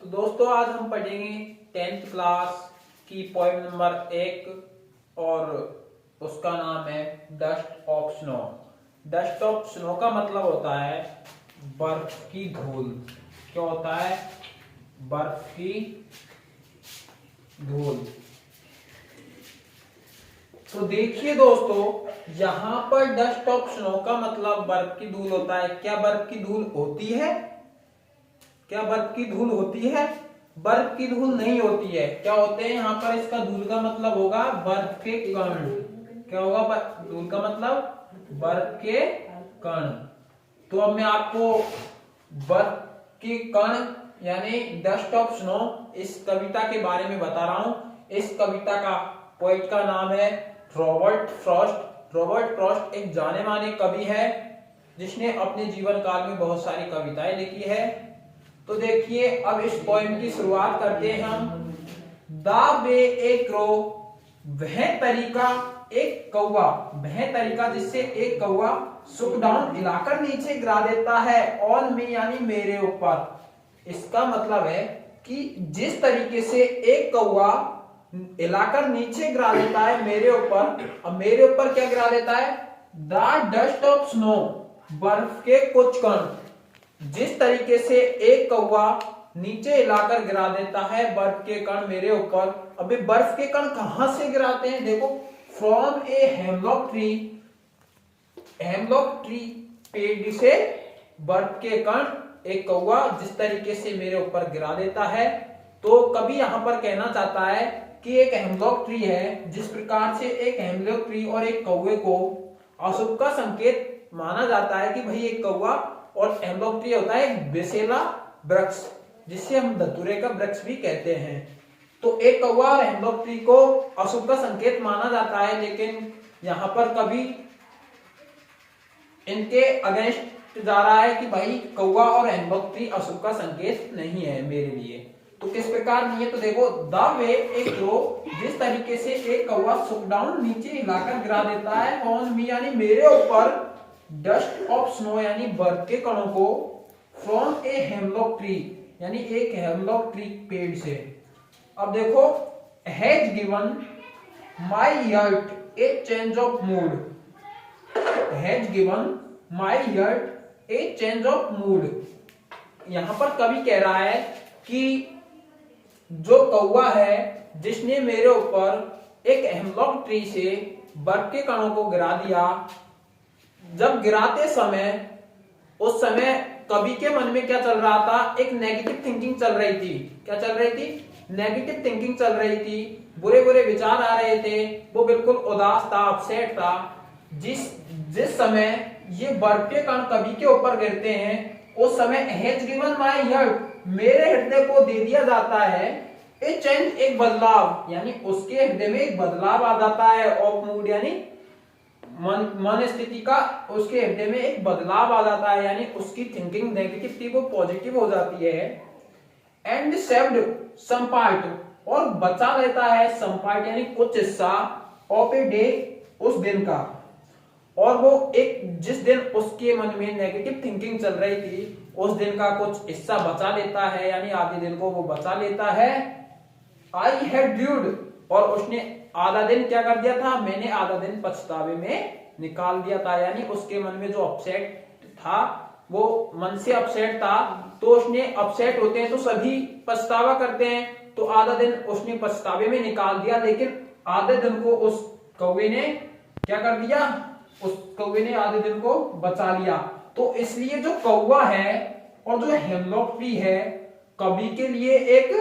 तो दोस्तों आज हम पढ़ेंगे 10th क्लास की पोएम नंबर 1 और उसका नाम है dust of snow. Dust of snow का मतलब होता है बर्फ की धूल। क्या होता है? बर्फ की धूल। तो देखिए दोस्तों, यहां पर डस्ट ऑफ स्नो का मतलब बर्फ की धूल होता है। क्या बर्फ की धूल होती है? क्या बर्फ की धूल होती है? बर्फ की धूल नहीं होती है। क्या होते हैं यहाँ पर? इसका धूल का मतलब होगा बर्फ के कण। क्या होगा? धूल का मतलब बर्फ के कण। तो अब मैं आपको बर्फ के कण यानी डस्ट ऑफ स्नो इस कविता के बारे में बता रहा हूं। इस कविता का पोएट का नाम है रॉबर्ट फ्रॉस्ट। रॉबर्ट फ्रॉस्ट एक जाने माने कवि है जिसने अपने जीवन काल में बहुत सारी कविताएं लिखी है। तो देखिए, अब इस पोएम की शुरुआत करते हैं हम। द वे ए क्रो, वह तरीका एक कौवा, वह तरीका जिससे एक कौवा सुक डाउन हिलाकर नीचे गिरा देता है ऑन मी यानी मेरे ऊपर। इसका मतलब है कि जिस तरीके से एक कौवा हिलाकर नीचे गिरा देता है मेरे ऊपर। अब मेरे ऊपर क्या गिरा देता है? द डस्ट ऑफ स्नो, बर्फ के कुछ कण। जिस तरीके से एक कौवा नीचे हिलाकर गिरा देता है बर्फ के कण मेरे ऊपर। अभी बर्फ के कण कहां से गिराते हैं? देखो, from a hemlock tree, hemlock tree पेड़ से बर्फ के कण एक कौवा जिस तरीके से मेरे ऊपर गिरा देता है। तो कभी यहां पर कहना चाहता है कि एक हेमलॉक ट्री है, जिस प्रकार से एक हेमलॉक ट्री और एक कौवे को अशुभ का संकेत माना जाता है कि भाई एक कौवा, और हेमलॉक ट्री होता है एक बेसेला वृक्ष जिसे हम धतूरे का वृक्ष भी कहते हैं। तो एक कौवा और हेमलॉक ट्री को अशुभ का संकेत माना जाता है, लेकिन यहां पर कभी इनके अगेंस्ट जा रहा है कि भाई कौवा और हेमलॉक ट्री अशुभ का संकेत नहीं है मेरे लिए। तो किस प्रकार नहीं है? तो देखो, द वे ए क्रो, जिस तरीके से एक कौवा सुक डाउन नीचे हिलाकर गिरा देता है ऑन मी यानी मेरे ऊपर डस्ट ऑफ स्नो यानी बर्फ के कणों को फ्रॉम ए हेमलॉक ट्री यानी एक हेमलॉक ट्री पेड़ से। अब देखो, has given my heart A change of mood, has given my heart A change of mood. यहां पर कवि कह रहा है कि जो कौवा है जिसने मेरे ऊपर एक हेमलॉक ट्री से बर्फ के कणों को गिरा दिया, जब गिराते समय उस समय कवि के मन में क्या चल रहा था? एक नेगेटिव थिंकिंग चल रही थी। क्या चल रही थी? नेगेटिव थिंकिंग चल रही थी। बुरे बुरे विचार आ रहे थे। वो बिल्कुल उदास था, अपसेट था। जिस समय ये बर्फ के कण कवि के ऊपर गिरते हैं उस समय हैज गिवन माय हार्ट, मेरे हृदय को दे दिया जाता है ए चेंज, एक बदलाव, यानी उसके हृदय में एक बदलाव आ जाता है ऑफ मूड यानी मन स्थिति का, उसके हृदय में एक बदलाव आ जाता है, यानी उसकी थिंकिंग नेगेटिव थी वो पॉजिटिव हो जाती है। एंड सेव्ड सम पार्ट, और बचा लेता है सम पार्ट यानी कुछ हिस्सा ऑफ ए डे, उस दिन का। और वो एक जिस दिन उसके मन में नेगेटिव थिंकिंग चल रही थी उस दिन का कुछ हिस्सा बचा लेता है, यानी आधे दिन को वो बचा लेता है। आई हैड ड्यूड, और उसने आधा दिन क्या कर दिया था? मैंने आधा दिन पछतावे में निकाल दिया था, यानी उसके मन में जो अपसेट था वो मन से अपसेट था। तो उसने अपसेट होते हैं तो सभी पछतावा करते हैं, तो आधा दिन उसने पछतावे में निकाल दिया, लेकिन आधे दिन को उस कौवे ने क्या कर दिया? उस कौवे ने आधे दिन को बचा लिया। तो इसलिए जो कौवा है और जो हेमलॉक ट्री है कवि के लिए एक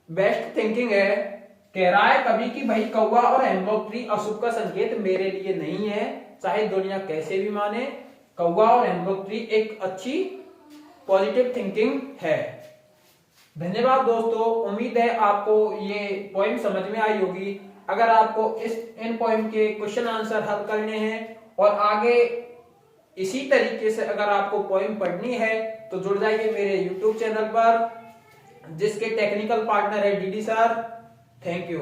बेस्ट थिंकिंग है। कह रहा है कभी कि भाई कौवा और हेमलॉक ट्री अशुभ का संकेत मेरे लिए नहीं है, चाहे दुनिया कैसे भी माने। कौवा और हेमलॉक ट्री एक अच्छी पॉजिटिव थिंकिंग है। धन्यवाद दोस्तों, उम्मीद है आपको ये पोएम समझ में आई होगी। अगर आपको इन पोएम के क्वेश्चन आंसर हल करने हैं और आगे इसी तरीके से अगर आपको पोएम पढ़नी है तो जुड़ जाइए मेरे YouTube चैनल पर, जिसके टेक्निकल पार्टनर है डीडी सर। Thank you.